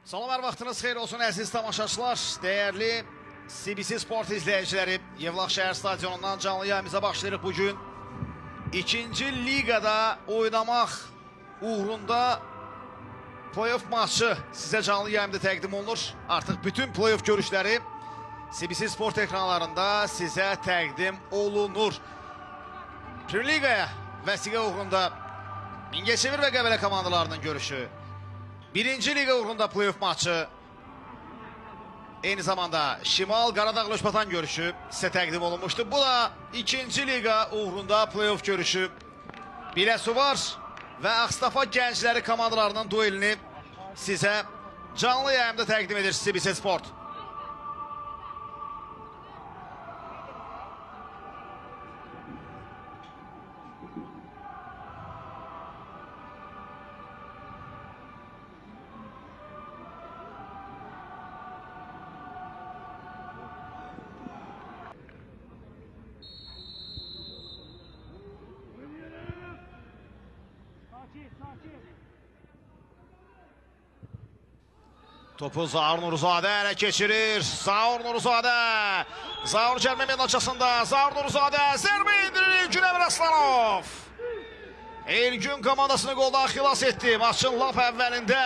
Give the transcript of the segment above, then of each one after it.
Salam, hər vaxtınız xeyir olsun əziz tamaşaçılar, dəyərli CBC Sport izləyiciləri. Yevlax şəhər stadionundan canlı yayımıza başlayırıq bugün. İkinci liqada oynamaq uğrunda playoff maçı sizə canlı yayımda təqdim olunur. Artıq bütün playoff görüşləri CBC Sport ekranlarında sizə təqdim olunur. Premier Liqaya vəsiqə uğrunda Mingəçevir və Qəbələ komandalarının görüşü. Birinci liga uğrunda playoff maçı. Eyni zamanda Şimal Qaradağ Löşbatan görüşü sizə təqdim olunmuşdu. Bu da ikinci liga uğrunda playoff görüşü. Biləsuvar və Ağstafa gəncləri komandalarının duelini sizə canlı yayımda təqdim edir CBC Sport. Topu Zaur Nuruzadə ələ keçirir. Zaur Nuruzadə. Zaur cəlmə meydançasında. Zaur Nuruzadə zərbə indirir İlgün Əmir Aslanov. İlgün komandasını qoldan xilas etdi maçın lap əvvəlində.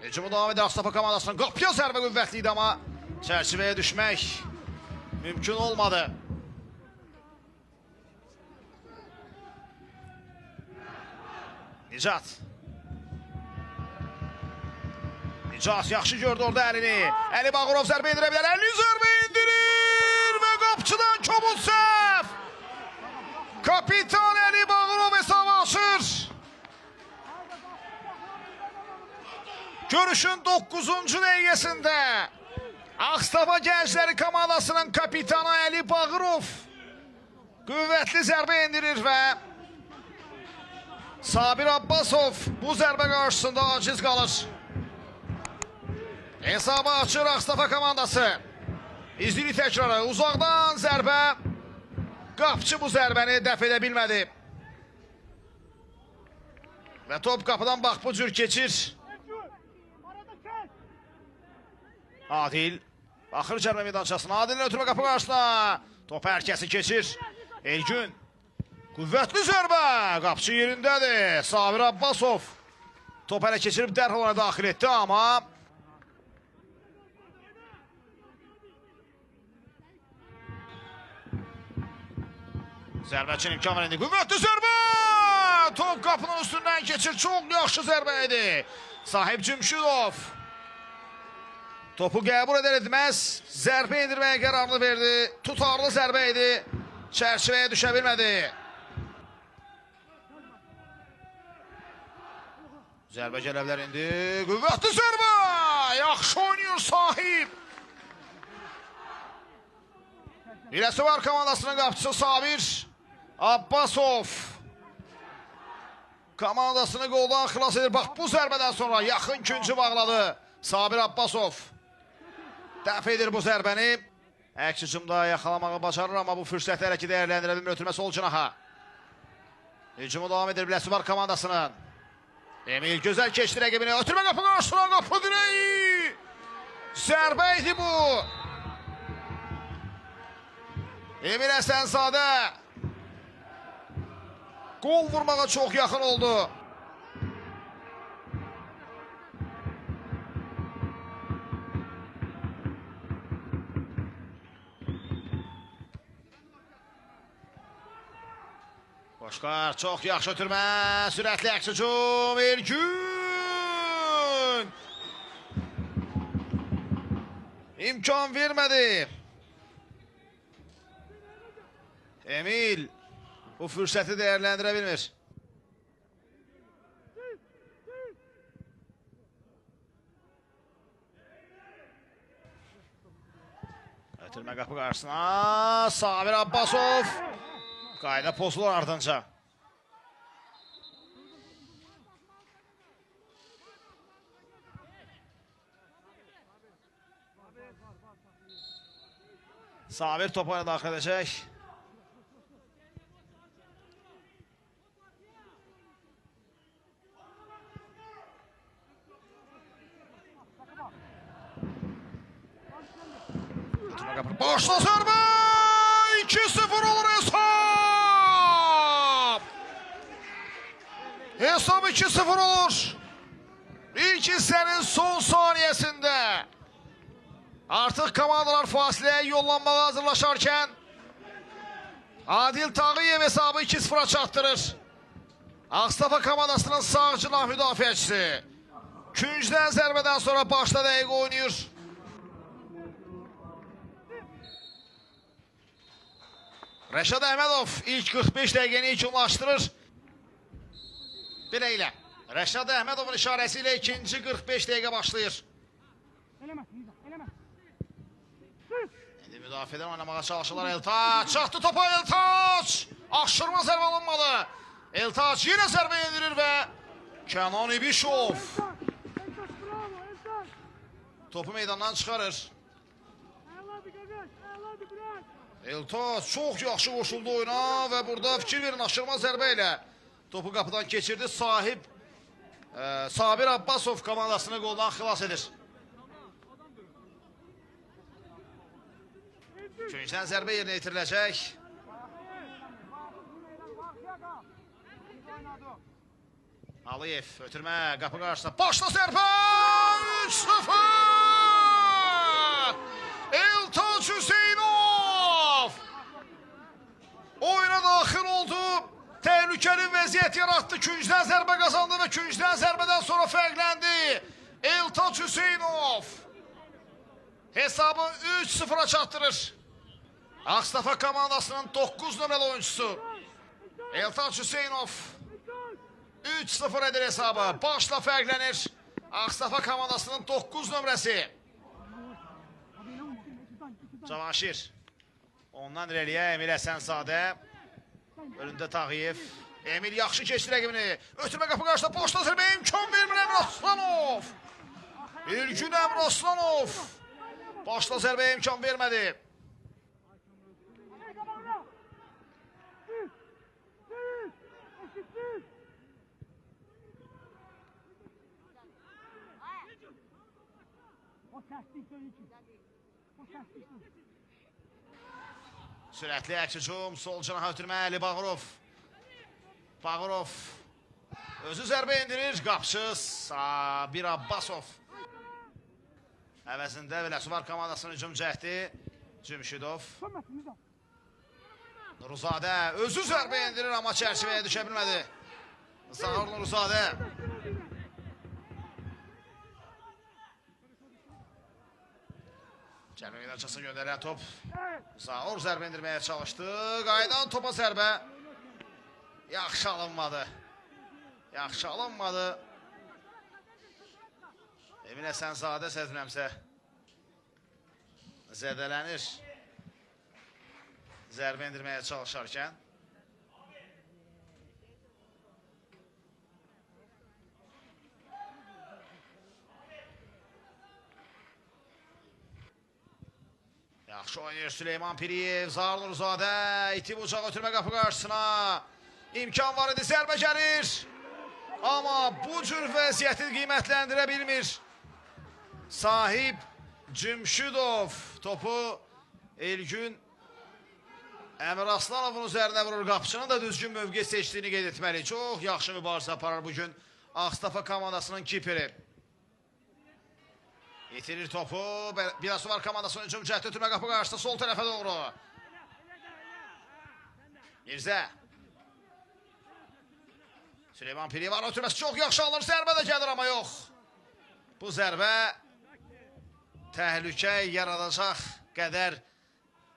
Hücumu devam edir Ağstafa komandasının. Qapıya zərbə qüvvətli idi, amma çərçivəyə düşmək mümkün olmadı. Nicat. Nicat yaxşı gördü orada əlini. Əli Bağırov zərbə indirə bilər. Əli zərbə indirir və qapçıdan kobud səhv. Kapitan Əli Bağırov hesabı açır. Görüşün 9-cu dəqiqəsində Ağstafa gəncləri komandasının kapitanı Əli Bağırov qüvvətli zərbə indirir və Sabir Abbasov bu zərbə qarşısında aciz qalır. Hesabı açır Ağstafa komandası. İzləyir təkrarı. Uzaqdan zərbə. Qapçı bu zərbəni dəf edə bilmədi. Və top qapıdan bax bu cür keçir. Adil baxır cərimə meydançasına. Adilin ötürmə qapı qarşısına. Top hər kəsi keçir. Elgün. Qüvvətli zərbə. Qapçı yerindədir. Sabir Abbasov. Top hələ keçirib dərhal ona daxil etdi, amma zərbəçin imkan verindi. Qüvvətli zərbə. Top qapının üstündən keçir. Çox yaxşı zərbə idi. Sahib Cümşidov. Topu qəbul edər-etməz zərbə indirməyə qərarını verdi. Tutarlı zərbə idi. Çərçivəyə düşə bilmədi. Zərbə gələ bilər indi. Qüvvətli zərbə. Yaxşı oynayır Sahib. Biləsuvar komandasının qapçısı Sabir Abbasov. Komandasını qoldan xilas edir. Bax bu zərbədən sonra yaxın küncü bağladı Sabir Abbasov. Dəf edir bu zərbəni. Əks hücumda yaxalamağı bacarır, amma bu fürsəti hələ ki dəyərləndirə bilmir. Ötürmə sol cinaha. Hücumu devam edir Biləsuvar komandasının. Emil gözəl keçdi rəqibini. Ötürmə qapı qarşısına, qapı direği. Zərbə idi bu. Emil Əsənzadə. Qol vurmağa çox yaxın oldu. Qoşqar çox yaxşı ötürmə, sürətli əks hücum, Elgün! İmkan vermədi. Emil bu fürsəti dəyərləndirə bilmir. Ötürmə qapı qarşısına, Sabir Abbasov. Qayda pozulur ardınca. Sabir topa daxil edəcək. Başla zərbə! 2-0 olur hesab! Hesab 2-0 olur. İlk hissənin son saniyəsində. Artıq komandalar fasiləyə yollanmağa hazırlaşarkən Adil Tağıyev hesabı 2-0'a çatdırır. Ağstafa komandasının sağ cinah müdafiəçisi. Küncdən zərbədən sonra başda dəqiq oynayır. Rəşad Əhmədov ilk 45 dəqiqəni yekunlaşdırır. Belə. Rəşad Əhmədovun işarəsi ilə ikinci 45 dəqiqə başlayır. İndi müdafiədən oynamağa çalışırlar Eltaç. Çaxdı topa Eltaç. Aşırma zərbə alınmalı. Eltaç yenə zərbə yedirir və Kənan İbişov topu meydandan çıxarır. Eltaç çox yaxşı qoşuldu oyuna və burada fikir verin aşırma zərbə ilə topu qapıdan keçirdi. Sahib Sabir Abbasov komandasını qoldan xilas edir. Küncdən zərbə yerinə yetiriləcək. Aliyev ötürmə qapı qarşısında. Başla zərbə! 3-0! Eltaç Hüseynov oyuna daxil oldu. Təhlükəli vəziyyət yaratdı. Küncdən zərbə qazandı və küncdən zərbədən sonra fərqləndi. Eltaç Hüseynov hesabı 3-0'a çatdırır. Ağstafa komandasının 9 nömrəli oyuncusu Eltaç Hüseynov 3-0 edir hesabı. Başla fərqlənir. Ağstafa komandasının 9 nömrəsi. Cavanşir. Ondan irəliyə Emil Əsənzadə. Önündə Tağıyev. Emil yaxşı keçdi rəqibini. Ötürmə qapı qarşıda boşda zərbə imkan vermir Əmir Aslanov. İlgün Əmir Aslanov. Başla zərbəyə imkan vermədi. Sürətli əks hücum, sol canaha ötürmə Ali Bağırov. Bağırov özü zərbə indirir, qapçı Sabir Abbasov. Əvəzində Vələsuvar komandasının hücum cəhdi Cümşidov. Nuruzadə özü zərbə indirir, amma çərçivəyə düşə bilmədi. Zahar Nuruzadə. Cəlmə meydançasına göndərən top. Zahor zərbə indirməyə çalışdı. Qaydan topa zərbə. Yaxşı alınmadı. Yaxşı alınmadı. Emin Əsənzadə sezmirəmsə zədələnir. Zərbə indirməyə çalışarkən. Yaxşı oynayır Süleyman Piriyev, Zahar Nuruzadə, itib ucağa ötürmə qapı qarşısına. İmkan var idi, zərbə gəlir. Amma bu cür vəziyyəti qiymətləndirə bilmir. Sahib Cümşidov topu Elgün Əmir Aslanovun üzərinə vurur. Qapıçının da düzgün mövqe seçdiyini qeyd etməli. Çox yaxşı mübarizə aparır bugün Ağstafa komandasının kiperi. İtirir topu. Vələsuvar komandasının hücum cəhdi ötürmə qapı qarşısında sol tərəfə doğru. Mirzə. Süleyman Piriyev var ötürməsi çox yaxşı alınır. Zərbə də gəlir amma yox. Bu zərbə təhlükə yaradacaq qədər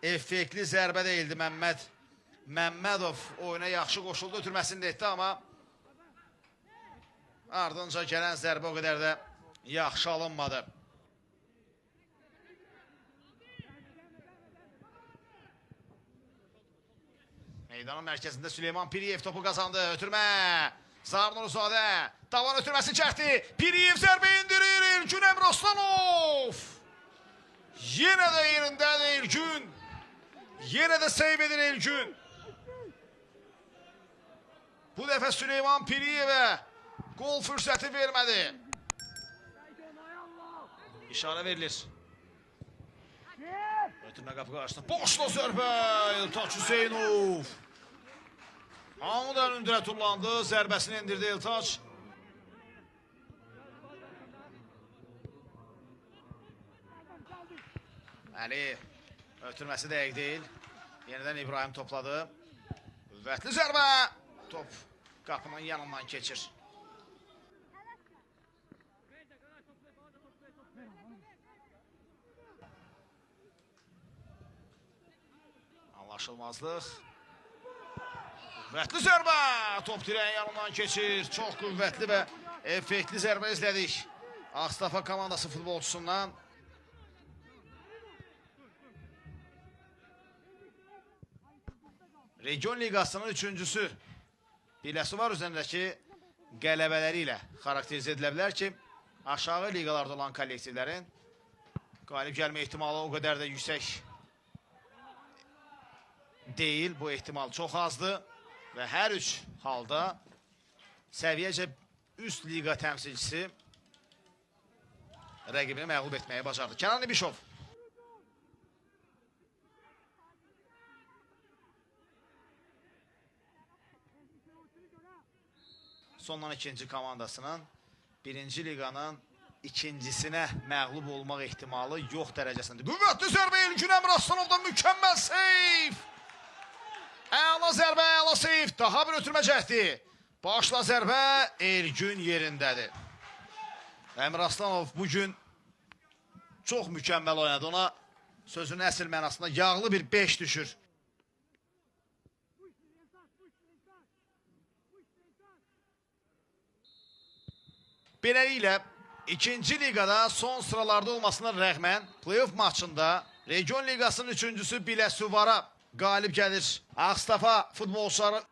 effektli zərbə deyildi. Məmmədov oyuna yaxşı qoşuldu, ötürməsini də etdi amma ardınca gələn zərbə o qədər də yaxşı alınmadı. Meydanın mərkəzində Süleyman Piriyev topu qazandı. Ötürmə. Zahar Nuruzadə. Davan ötürməsi çəkdi. Piriyev zərbə indirir. İlgün Əmir Aslanov. Yenə də yerindədir İlgün. Yenə də seyv edir Elgün. Bu dəfə Süleyman Piriyevə gol fürsəti vermədi. İşarə verilir. Ötürmə qapı qarşısında. Boşla zərbə. Eltaç Hüseynov. Hamıdan öndürə tullandı. Zərbəsini indirdi Eltaç. Əli. Ötürməsi dəqiq deyil. Yenidən İbrahim topladı. Qüvvətli zərbə. Top qapının yanından keçir. Anlaşılmazlıq. Qüvvətli zərbə. Top dirəyin yanından keçir. Çox qüvvətli və effektli zərbə izlədik Ağstafa komandası futbolçusundan. Region Ligasının üçüncüsü. Biləsi var üzərindəki qələbələri ilə xarakterizə edilə bilər ki, aşağı ligalarda olan kollektivlərin qalib gəlmə ehtimalı o qədər də yüksək deyil. Bu ehtimal çox azdır və hər üç halda səviyyəcə üst liga təmsilçisi rəqibini məğlub etməyə bacardı. Kənan İbişov. Sondan ikinci komandasının birinci liganın ikincisinə məğlub olmaq ehtimalı yox dərəcəsində. Qüvvətli zərbə Elgün Əmraslınovdan mükəmməl seyf. Əla zərbə, əla seyf. Daha bir ötürmə cəhdi. Başla zərbə Elgün yerindədir. Əmraslanov bugün çox mükəmməl oynadı. Ona sözün əsl mənasında yağlı bir 5 düşür. Beləliklə, ikinci ligada son sıralarda olmasına rəğmən play-off maçında Region Ligasının üçüncüsü Biləsuvara qalib gəlir. Ağstafa futbolçuları